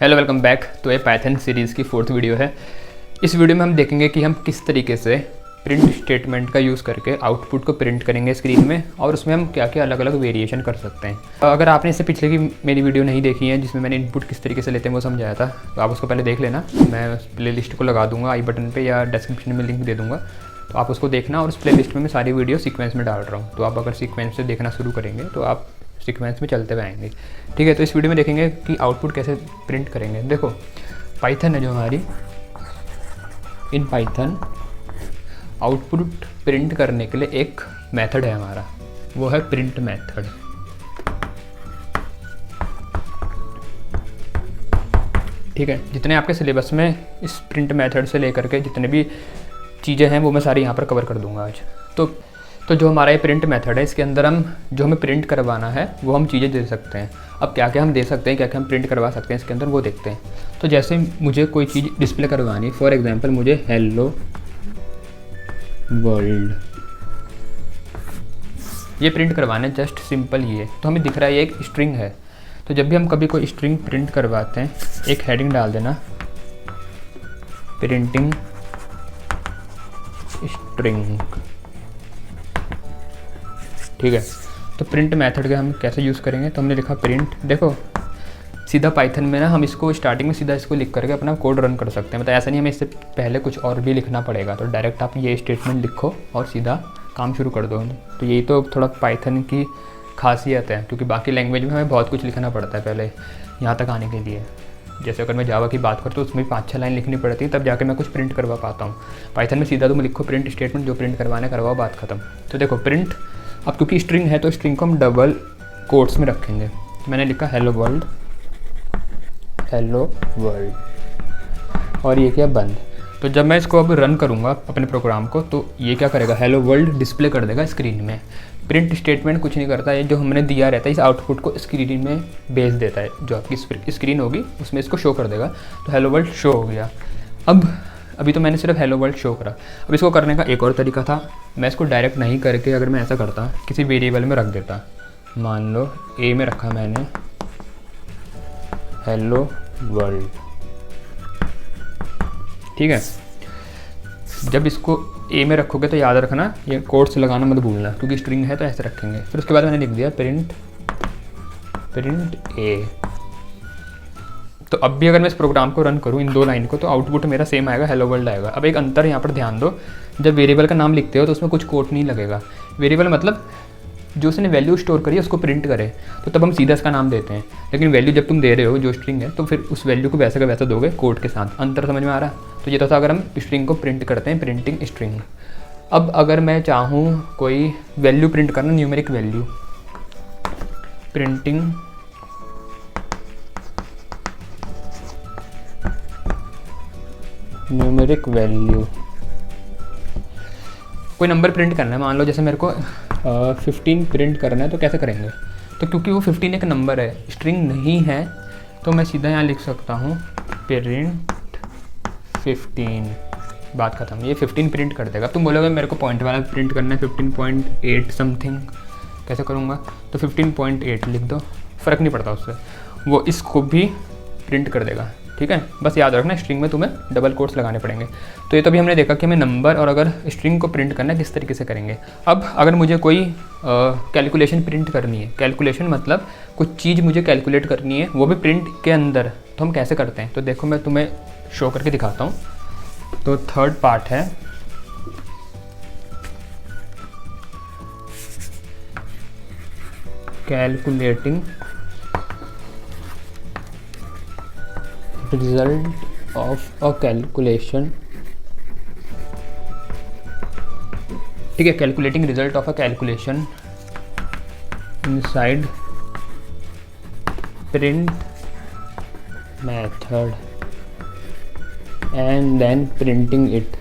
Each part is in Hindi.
Hello welcome back. तो ये पाइथन सीरीज़ की 4th वीडियो है। इस वीडियो में हम देखेंगे कि हम किस तरीके से प्रिंट स्टेटमेंट का यूज़ करके आउटपुट को प्रिंट करेंगे स्क्रीन में, और उसमें हम क्या क्या अलग अलग वेरिएशन कर सकते हैं। अगर आपने इससे पिछले की मेरी वीडियो नहीं देखी है जिसमें मैंने इनपुट किस तरीके से लेते हैं वो समझाया था, तो आप उसको पहले देख लेना। मैं प्लेलिस्ट को लगा दूँगा आई बटन पर या डिस्क्रिप्शन में लिंक दे दूँगा, तो आप उसको देखना। और उस प्लेलिस्ट में मैं सारी वीडियो सीक्वेंस में डाल रहा हूँ, तो आप अगर सीक्वेंस से देखना शुरू करेंगे तो आप सीक्वेंस में चलते हुए आएंगे। ठीक है, तो इस वीडियो में देखेंगे कि आउटपुट कैसे प्रिंट करेंगे। देखो पाइथन है जो हमारी, इन पाइथन आउटपुट प्रिंट करने के लिए एक मेथड है हमारा, वो है प्रिंट मेथड। ठीक है, जितने आपके सिलेबस में इस प्रिंट मेथड से लेकर के जितने भी चीज़ें हैं वो मैं सारी यहाँ पर कवर कर दूँगा आज। तो जो हमारा ये प्रिंट मेथड है, इसके अंदर हम जो हमें प्रिंट करवाना है वो हम चीज़ें दे सकते हैं। अब क्या क्या हम दे सकते हैं, क्या क्या हम प्रिंट करवा सकते हैं इसके अंदर, वो देखते हैं। तो जैसे मुझे कोई चीज़ डिस्प्ले करवानी, फॉर एग्जांपल मुझे हेलो वर्ल्ड ये प्रिंट करवाना है, जस्ट सिंपल ये। तो हमें दिख रहा है ये एक स्ट्रिंग है। तो जब भी हम कभी कोई स्ट्रिंग प्रिंट करवाते हैं, एक हेडिंग डाल देना, प्रिंटिंग स्ट्रिंग। ठीक है, तो प्रिंट मेथड का हम कैसे यूज़ करेंगे, तो हमने लिखा प्रिंट। देखो सीधा पाइथन में ना हम इसको स्टार्टिंग में सीधा इसको लिख करके अपना कोड रन कर सकते हैं। मतलब ऐसा नहीं हमें इससे पहले कुछ और भी लिखना पड़ेगा। तो डायरेक्ट आप ये स्टेटमेंट लिखो और सीधा काम शुरू कर दो। तो यही तो थोड़ा पाइथन की खासियत है, क्योंकि बाकी लैंग्वेज में हमें बहुत कुछ लिखना पड़ता है पहले यहाँ तक आने के लिए। जैसे अगर मैं जावा की बात करूँ तो उसमें 5-6 लाइन लिखनी पड़ती है, तब जाके मैं कुछ प्रिंट करवा पाता हूँ। पाइथन में सीधा तुम लिखो प्रिंट स्टेटमेंट, जो प्रिंट करवाना करवाओ, बात खत्म। तो देखो प्रिंट, अब क्योंकि स्ट्रिंग है तो स्ट्रिंग को हम डबल कोट्स में रखेंगे। तो मैंने लिखा हेलो वर्ल्ड, और ये क्या बंद। तो जब मैं इसको अब रन करूँगा अपने प्रोग्राम को, तो ये क्या करेगा, हेलो वर्ल्ड डिस्प्ले कर देगा स्क्रीन में। प्रिंट स्टेटमेंट कुछ नहीं करता है, जो हमने दिया रहता है इस आउटपुट को स्क्रीन में भेज देता है। जो आपकी स्क्रीन होगी उसमें इसको शो कर देगा। तो हेलो वर्ल्ड शो हो गया। अभी तो मैंने सिर्फ हेलो वर्ल्ड शो करा। अब इसको करने का एक और तरीका था, मैं इसको डायरेक्ट नहीं करके अगर मैं ऐसा करता, किसी वेरिएबल में रख देता। मान लो ए में रखा मैंने हेलो वर्ल्ड। ठीक है, जब इसको ए में रखोगे तो याद रखना ये कोट्स लगाना मत भूलना, क्योंकि स्ट्रिंग है तो ऐसे रखेंगे। फिर उसके बाद मैंने लिख दिया प्रिंट ए। तो अब भी अगर मैं इस प्रोग्राम को रन करूँ इन 2 लाइन को, तो आउटपुट मेरा सेम आएगा, हेलो वर्ल्ड आएगा। अब एक अंतर यहाँ पर ध्यान दो, जब वेरिएबल का नाम लिखते हो तो उसमें कुछ कोट नहीं लगेगा। वेरिएबल मतलब जो उसने वैल्यू स्टोर करी है उसको प्रिंट करे, तो तब हम सीधा इसका नाम देते हैं। लेकिन वैल्यू जब तुम दे रहे हो जो स्ट्रिंग है, तो फिर उस वैल्यू को वैसे का वैसा दोगे कोड के साथ। अंतर समझ में आ रहा? तो ये तो था अगर हम स्ट्रिंग को प्रिंट करते हैं, प्रिंटिंग स्ट्रिंग। अब अगर मैं चाहूँ कोई वैल्यू प्रिंट करना, numeric value, printing numeric value, कोई नंबर प्रिंट करना है। मान लो जैसे मेरे को 15 प्रिंट करना है, तो कैसे करेंगे? तो क्योंकि वो 15 एक नंबर है, स्ट्रिंग नहीं है, तो मैं सीधा यहाँ लिख सकता हूँ प्रिंट 15, बात खत्म। ये 15 प्रिंट कर देगा। तुम बोलोगे मेरे को पॉइंट वाला प्रिंट करना है 15.8 समथिंग, कैसे करूँगा? तो 15.8 लिख दो, फ़र्क नहीं पड़ता उससे, वो इसको भी प्रिंट कर देगा। ठीक है, बस याद रखना स्ट्रिंग में तुम्हें डबल कोट्स लगाने पड़ेंगे। तो ये तो अभी हमने देखा कि हमें नंबर और अगर स्ट्रिंग को प्रिंट करना है किस तरीके से करेंगे। अब अगर मुझे कोई कैलकुलेशन प्रिंट करनी है, कैलकुलेशन मतलब कुछ चीज़ मुझे कैलकुलेट करनी है, वो भी प्रिंट के अंदर, तो हम कैसे करते हैं? तो देखो मैं तुम्हें शो करके दिखाता हूँ। तो 3rd पार्ट है calculating result of a calculation। ठीक है, calculating result of a calculation inside print method and then printing it.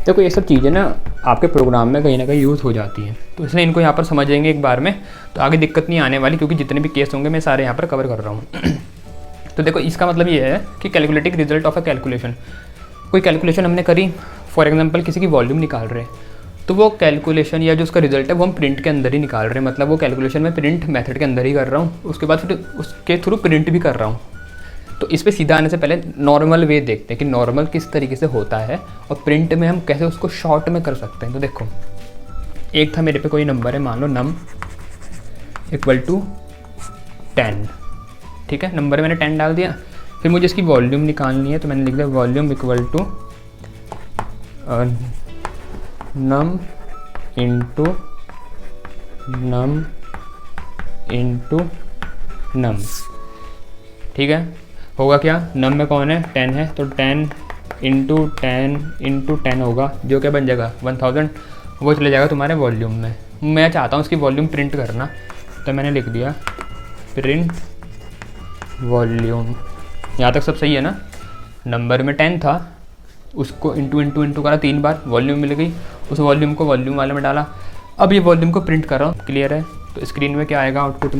देखो ये सब चीज़ें ना आपके प्रोग्राम में कहीं ना कहीं यूज़ हो जाती हैं, तो इसलिए इनको यहाँ पर समझेंगे एक बार में, तो आगे दिक्कत नहीं आने वाली, क्योंकि जितने भी केस होंगे मैं सारे यहाँ पर कवर कर रहा हूँ। तो देखो इसका मतलब ये है कि calculating result of a calculation, कोई कैलकुलेशन हमने करी, फॉर एग्जांपल किसी की वॉल्यूम निकाल रहे हैं, तो वो कैलकुलेशन या जो उसका रिजल्ट है वो हम प्रिंट के अंदर ही निकाल रहे हैं, मतलब वो कैलकुलेशन मैं प्रिंट मेथड के अंदर ही कर रहा हूँ, उसके बाद फिर उसके थ्रू प्रिंट भी कर रहा हूँ। तो इस पे सीधा आने से पहले नॉर्मल वे देखते हैं कि नॉर्मल किस तरीके से होता है और प्रिंट में हम कैसे उसको शॉर्ट में कर सकते हैं। तो देखो, एक था मेरे पे कोई नंबर है, मान लो num इक्वल टू 10, ठीक है, नंबर मैंने 10 डाल दिया। फिर मुझे इसकी वॉल्यूम निकालनी है, तो मैंने लिख दिया volume equal to num into num, ठीक है। होगा क्या, num में कौन है, 10 है, तो 10 इंटू 10 होगा, जो क्या बन जाएगा 1000, वो चले जाएगा तुम्हारे वॉल्यूम में। मैं चाहता हूँ उसकी वॉल्यूम प्रिंट करना, तो मैंने लिख दिया प्रिंट वॉल्यूम। यहाँ तक सब सही है ना। नंबर में 10 था, उसको इंटू करा 3 बार, वॉल्यूम मिल गई, उस वॉल्यूम को वॉल्यूम वाले में डाला। अब ये वॉल्यूम को प्रिंट कर रहा हूँ, क्लियर है। तो स्क्रीन में क्या आएगा, आउटपुट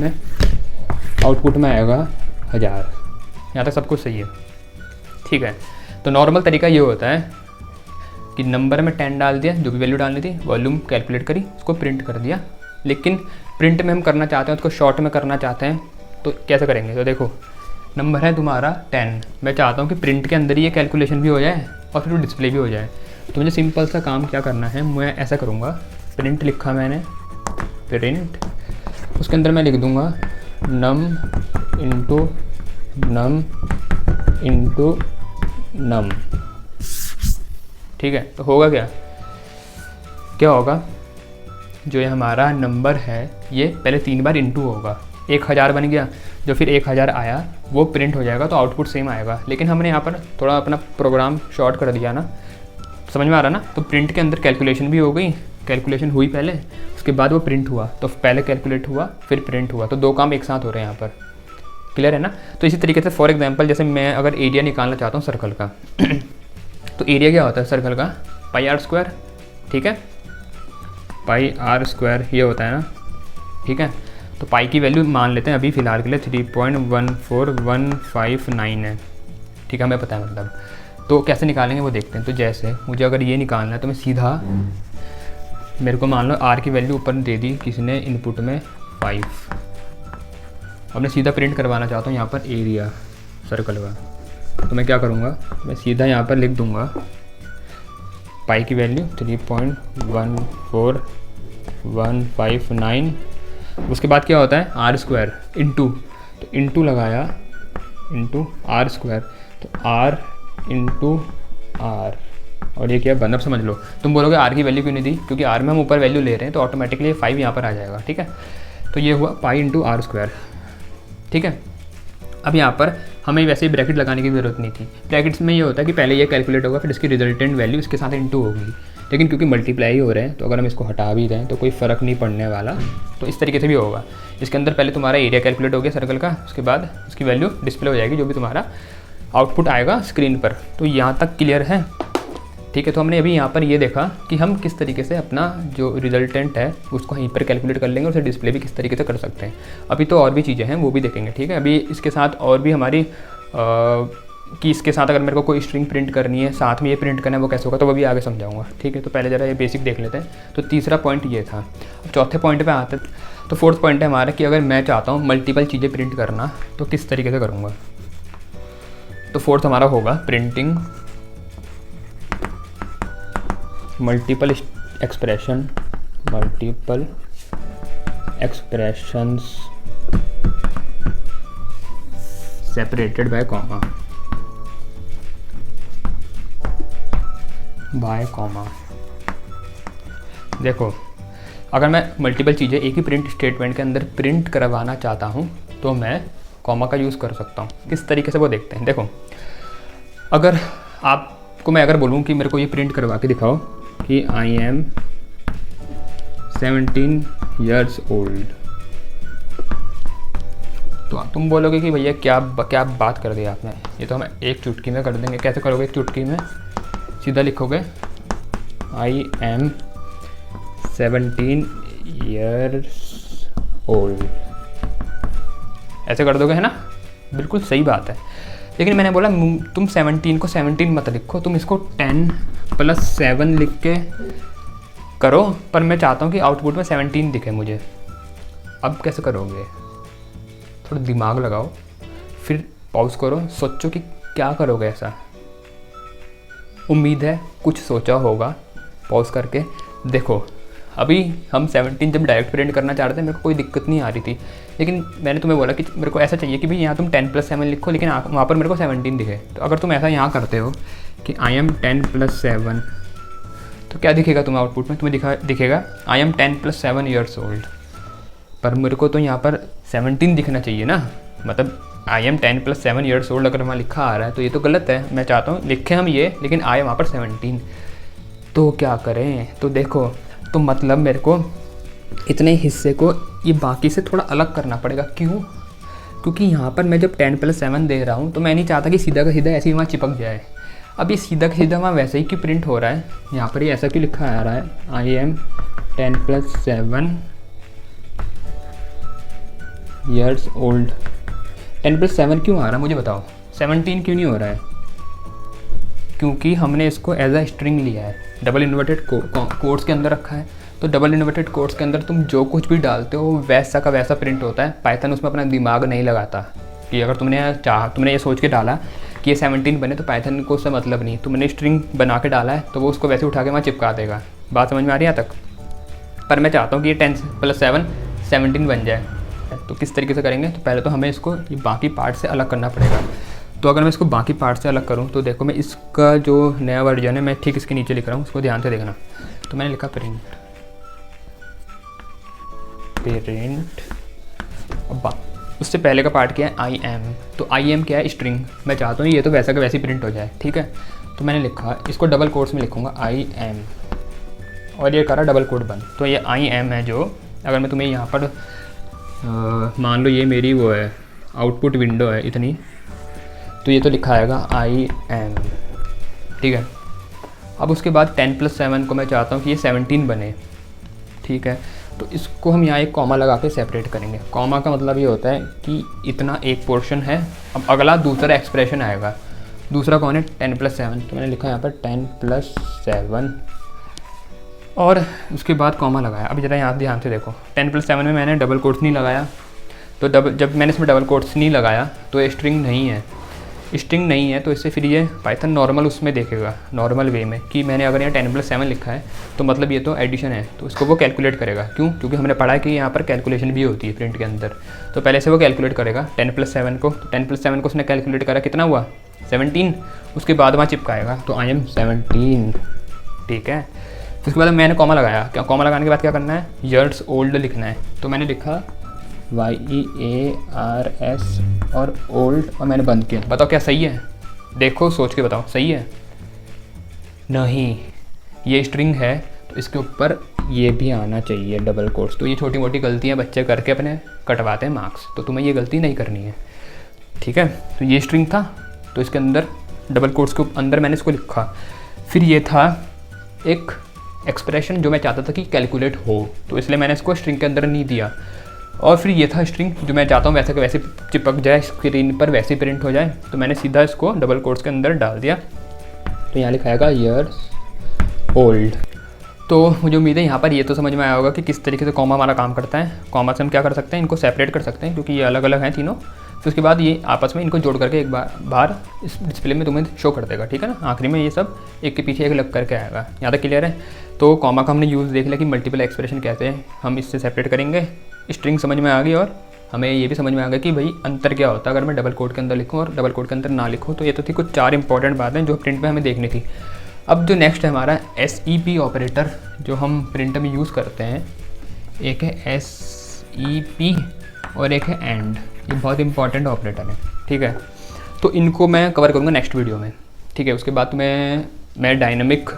में आएगा 1000। यहाँ तक सब कुछ सही है, ठीक है। तो नॉर्मल तरीका ये होता है कि नंबर में 10 डाल दिया, जो भी वैल्यू डालनी थी, वॉल्यूम कैलकुलेट करी, उसको प्रिंट कर दिया। लेकिन प्रिंट में हम करना चाहते हैं, उसको शॉर्ट में करना चाहते हैं, तो कैसे करेंगे। तो देखो, नंबर है तुम्हारा 10, मैं चाहता हूँ कि प्रिंट के अंदर ही ये कैलकुलेशन भी हो जाए और फिर डिस्प्ले भी हो जाए। तो मुझे सिंपल सा काम क्या करना है, मैं ऐसा करूँगा, प्रिंट लिखा मैंने, प्रिंट, उसके अंदर मैं लिख दूँगा num इंटू num, ठीक है। तो होगा क्या होगा, जो ये हमारा नंबर है ये पहले 3 बार इंटू होगा, 1000 बन गया, जो फिर 1000 आया वो प्रिंट हो जाएगा, तो आउटपुट सेम आएगा। लेकिन हमने यहाँ पर थोड़ा अपना प्रोग्राम शॉर्ट कर दिया ना, समझ में आ रहा ना। तो प्रिंट के अंदर कैलकुलेशन भी हो गई, कैलकुलेशन हुई पहले, उसके बाद वो प्रिंट हुआ, तो पहले कैलकुलेट हुआ फिर प्रिंट हुआ, तो 2 काम एक साथ हो रहे हैं यहाँ पर, क्लियर है ना। तो इसी तरीके से फॉर एग्जांपल, जैसे मैं अगर एरिया निकालना चाहता हूँ सर्कल का तो एरिया क्या होता है सर्कल का, पाई आर स्क्वायर, ठीक है, पाई आर स्क्वायर ये होता है ना, ठीक है। तो पाई की वैल्यू मान लेते हैं अभी फ़िलहाल के लिए 3.14159 है, ठीक है, हमें पता है मतलब। तो कैसे निकालेंगे वो देखते हैं। तो जैसे मुझे अगर ये निकालना है तो मैं सीधा, मेरे को मान लो आर की वैल्यू ऊपर दे दी किसी ने इनपुट में 5, अब मैं सीधा प्रिंट करवाना चाहता हूँ यहाँ पर एरिया सर्कल का। तो मैं क्या करूँगा, मैं सीधा यहाँ पर लिख दूँगा पाई की वैल्यू 3.14159, उसके बाद क्या होता है आर स्क्वायर इंटू, तो इंटू लगाया इंटू आर स्क्वायर, तो आर इंटू आर, और ये क्या बन, अब समझ लो। तुम बोलोगे आर की वैल्यू क्यों नहीं दी, क्योंकि आर में हम ऊपर वैल्यू ले रहे हैं, तो ऑटोमेटिकली 5 यहाँ पर आ जाएगा, ठीक है। तो ये हुआ पाई इंटू आर स्क्वायर, ठीक है। अब यहाँ पर हमें वैसे ही ब्रैकेट लगाने की ज़रूरत नहीं थी। ब्रैकेट्स में ये होता है कि पहले ये कैलकुलेट होगा, फिर इसकी रिजल्टेंट वैल्यू इसके साथ इंटू होगी, लेकिन क्योंकि मल्टीप्लाई हो रहे हैं तो अगर हम इसको हटा भी दें तो कोई फ़र्क नहीं पड़ने वाला। तो इस तरीके से भी होगा, इसके अंदर पहले तुम्हारा एरिया कैलकुलेट हो गया सर्कल का, उसके बाद उसकी वैल्यू डिस्प्ले हो जाएगी, जो भी तुम्हारा आउटपुट आएगा स्क्रीन पर। तो यहाँ तक क्लियर है, ठीक है। तो हमने अभी यहाँ पर ये देखा कि हम किस तरीके से अपना जो रिजल्टेंट है उसको यहीं पर कैलकुलेट कर लेंगे और उसे डिस्प्ले भी किस तरीके से कर सकते हैं। अभी तो और भी चीज़ें हैं वो भी देखेंगे, ठीक है। अभी इसके साथ और भी हमारी कि इसके साथ अगर मेरे को कोई स्ट्रिंग प्रिंट करनी है, साथ में ये प्रिंट करना है, वो कैसे होगा, तो वो भी आगे समझाऊंगा, ठीक है। तो पहले ज़रा ये बेसिक देख लेते हैं। तो तीसरा पॉइंट ये था। अब चौथे पॉइंट पे आते हैं। तो फोर्थ पॉइंट है हमारा कि अगर मैं चाहता हूँ मल्टीपल चीज़ें प्रिंट करना तो किस तरीके से करूँगा। तो फोर्थ हमारा होगा printing multiple expressions separated by comma. देखो, अगर मैं मल्टीपल चीज़ें एक ही प्रिंट स्टेटमेंट के अंदर प्रिंट करवाना चाहता हूँ तो मैं कॉमा का यूज़ कर सकता हूँ। किस तरीके से वो देखते हैं। देखो, अगर आपको मैं अगर बोलूँ कि मेरे को ये प्रिंट करवा के दिखाओ कि आई एम 17 years old, तो तुम बोलोगे कि भैया क्या बात कर दी आपने, ये तो हम एक चुटकी में कर देंगे। कैसे करोगे एक चुटकी में, सीधा लिखोगे आई एम 17 years old, ऐसे कर दोगे, है ना। बिल्कुल सही बात है। लेकिन मैंने बोला तुम 17 को 17 मत लिखो, तुम इसको 10 + 7 लिख के करो, पर मैं चाहता हूँ कि आउटपुट में 17 दिखे मुझे। अब कैसे करोगे? थोड़ा दिमाग लगाओ, फिर पॉज करो, सोचो कि क्या करोगे ऐसा। उम्मीद है कुछ सोचा होगा। पॉज करके देखो, अभी हम 17 जब डायरेक्ट प्रिंट करना चाह रहे थे, मेरे को कोई दिक्कत नहीं आ रही थी, लेकिन मैंने तुम्हें बोला कि मेरे को ऐसा चाहिए कि भाई यहाँ तुम 10+7 लिखो, लेकिन वहाँ पर मेरे को 17 दिखे। तो अगर तुम ऐसा यहाँ करते हो कि आई एम 10+7, तो क्या दिखेगा तुम्हें आउटपुट में? तुम्हें दिखेगा आई एम 10+7 ईयर्स ओल्ड। पर मेरे को तो यहाँ पर 17 दिखना चाहिए ना, मतलब आई एम 10+7 ईयर्स ओल्ड अगर वहाँ लिखा आ रहा है तो ये तो गलत है। मैं चाहता हूँ लिखें हम ये, लेकिन आए वहाँ पर 17। तो क्या करें? तो देखो, तो मतलब मेरे को इतने हिस्से को ये बाकी से थोड़ा अलग करना पड़ेगा। क्यों? क्योंकि यहाँ पर मैं जब 10+7 दे रहा हूँ तो मैं नहीं चाहता कि सीधा का सीधा ऐसे ही वहाँ चिपक जाए। अब ये सीधा का सीधा वहाँ वैसे ही कि प्रिंट हो रहा है, यहाँ पर ये ऐसा क्यों लिखा आ रहा है आई एम 10+7 ईयर्स ओल्ड। 10+7 क्यों आ रहा है मुझे बताओ? 17 क्यों नहीं हो रहा है? क्योंकि हमने इसको एज अ स्ट्रिंग लिया है, डबल इन्वर्टेड कोट्स के अंदर रखा है। तो डबल इन्वर्टेड कोट्स के अंदर तुम जो कुछ भी डालते हो वैसा का वैसा प्रिंट होता है। पाइथन उसमें अपना दिमाग नहीं लगाता कि अगर तुमने ये सोच के डाला कि ये 17 बने, तो पाइथन को उससे मतलब नहीं। तुमने स्ट्रिंग बना के डाला है तो वो उसको वैसे उठा के वहाँ चिपका देगा। बात समझ में आ रही है यहाँ तक? पर मैं चाहता हूँ कि ये 10+7 17 बन जाए। तो किस तरीके से करेंगे? तो पहले तो हमें इसको ये बाकी पार्ट से अलग करना पड़ेगा। तो अगर मैं इसको बाकी पार्ट से अलग करूँ तो देखो, मैं इसका जो नया वर्जन है मैं ठीक इसके नीचे लिख रहा हूँ, उसको ध्यान से देखना। तो मैंने लिखा प्रिंट। अब उससे पहले का पार्ट क्या है? I am. तो आई एम क्या है? स्ट्रिंग। मैं चाहता हूँ ये तो वैसा का वैसे प्रिंट हो जाए, ठीक है। तो मैंने लिखा, इसको डबल कोट्स में लिखूँगा आई एम, और ये करा डबल कोट बंद। तो ये आई एम है जो, अगर मैं तुम्हें यहाँ पर मान लो ये मेरी वो है आउटपुट विंडो है इतनी, तो ये तो लिखा आएगा आई एम, ठीक है। अब उसके बाद 10+7 को मैं चाहता हूँ कि ये 17 बने, ठीक है। तो इसको हम यहाँ एक कॉमा लगा के सेपरेट करेंगे। कॉमा का मतलब ये होता है कि इतना एक पोर्शन है, अब अगला दूसरा एक्सप्रेशन आएगा। दूसरा कौन है? 10+7। तो मैंने लिखा यहाँ पर 10+7 और उसके बाद कॉमा लगाया। अब जरा यहाँ ध्यान से देखो, 10+7 में मैंने डबल कोट्स नहीं लगाया। तो जब मैंने इसमें डबल कोट्स नहीं लगाया तो ये स्ट्रिंग नहीं है। स्ट्रिंग नहीं है तो इससे फिर ये पाइथन नॉर्मल उसमें देखेगा, नॉर्मल वे में, कि मैंने अगर यहाँ 10+7 लिखा है तो मतलब ये तो एडिशन है, तो उसको वो कैलकुलेट करेगा। क्यों? क्योंकि हमने पढ़ा है कि यहाँ पर कैलकुलेशन भी होती है प्रिंट के अंदर। तो पहले से वो कैलकुलेट करेगा 10+7 को। तो 10+7 को उसने कैलकुलेट करा, कितना हुआ? 17। उसके बाद वहाँ चिपकाएगा, तो आई एम 17, ठीक है। उसके बाद मैंने कॉमा लगाया। क्या कॉमा लगाने के बाद क्या करना है? ईयर्स ओल्ड लिखना है। तो मैंने लिखा YEARS और ओल्ड, और मैंने बंद किया। बताओ क्या सही है? देखो सोच के बताओ, सही है? नहीं, ये स्ट्रिंग है तो इसके ऊपर ये भी आना चाहिए डबल कोट्स। तो ये छोटी मोटी गलतियाँ बच्चे करके अपने कटवाते हैं मार्क्स, तो तुम्हें ये गलती नहीं करनी है, ठीक है। तो ये स्ट्रिंग था, तो इसके अंदर डबल कोट्स के अंदर मैंने इसको लिखा। फिर ये था एक एक्सप्रेशन जो मैं चाहता था कि कैलकुलेट हो, तो इसलिए मैंने इसको स्ट्रिंग के अंदर नहीं दिया। और फिर ये था स्ट्रिंग जो मैं चाहता हूँ वैसे के वैसे चिपक जाए स्क्रीन पर, वैसे प्रिंट हो जाए। तो मैंने सीधा इसको डबल कोट्स के अंदर डाल दिया। तो यहाँ लिखाएगा ईयर्स ओल्ड। तो मुझे उम्मीद है यहाँ पर ये तो समझ में आया होगा कि किस तरीके से कॉमा हमारा काम करता है। कॉमा से हम क्या कर सकते हैं? इनको सेपरेट कर सकते हैं क्योंकि ये अलग अलग हैं तीनों। फिर उसके बाद ये आपस में इनको जोड़ करके एक बार इस डिस्प्ले में तुम्हें शो कर देगा, ठीक है ना। आखिरी में ये सब एक के पीछे एक लग करके आएगा। यहाँ तक क्लियर है? तो कॉमा का हमने यूज़ देख लिया कि मल्टीपल एक्सप्रेशन कैसे हम इससे सेपरेट करेंगे। स्ट्रिंग समझ में आ गई, और हमें ये भी समझ में आ गया कि भाई अंतर क्या होता है अगर मैं डबल कोट के अंदर लिखूँ और डबल कोट के अंदर ना लिखूँ। तो ये तो थी कुछ 4 इंपॉर्टेंट बातें जो प्रिंट में हमें देखनी थी। अब जो नेक्स्ट है हमारा SEP ऑपरेटर, जो हम प्रिंट में यूज़ करते हैं। एक है SEP और एक है एंड। ये बहुत इंपॉर्टेंट ऑपरेटर है, ठीक है। तो इनको मैं कवर करूँगा नेक्स्ट वीडियो में, ठीक है। उसके बाद मैं डायनामिक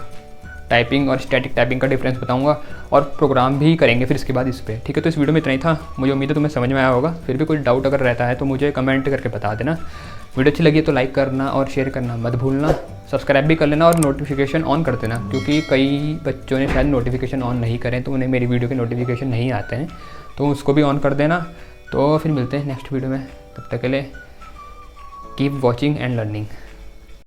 टाइपिंग और स्टैटिक टाइपिंग का डिफरेंस बताऊंगा, और प्रोग्राम भी करेंगे फिर इसके बाद इस पर, ठीक है। तो इस वीडियो में इतना ही था। मुझे उम्मीद है तुम्हें समझ में आया होगा। फिर भी कोई डाउट अगर रहता है तो मुझे कमेंट करके बता देना। वीडियो अच्छी लगी तो लाइक करना और शेयर करना मत भूलना। सब्सक्राइब भी कर लेना और नोटिफिकेशन ऑन कर देना, क्योंकि कई बच्चों ने शायद नोटिफिकेशन ऑन नहीं करें तो उन्हें मेरी वीडियो के नोटिफिकेशन नहीं आते हैं, तो उसको भी ऑन कर देना। तो फिर मिलते हैं नेक्स्ट वीडियो में, तब तक के लिए कीप वॉचिंग एंड लर्निंग।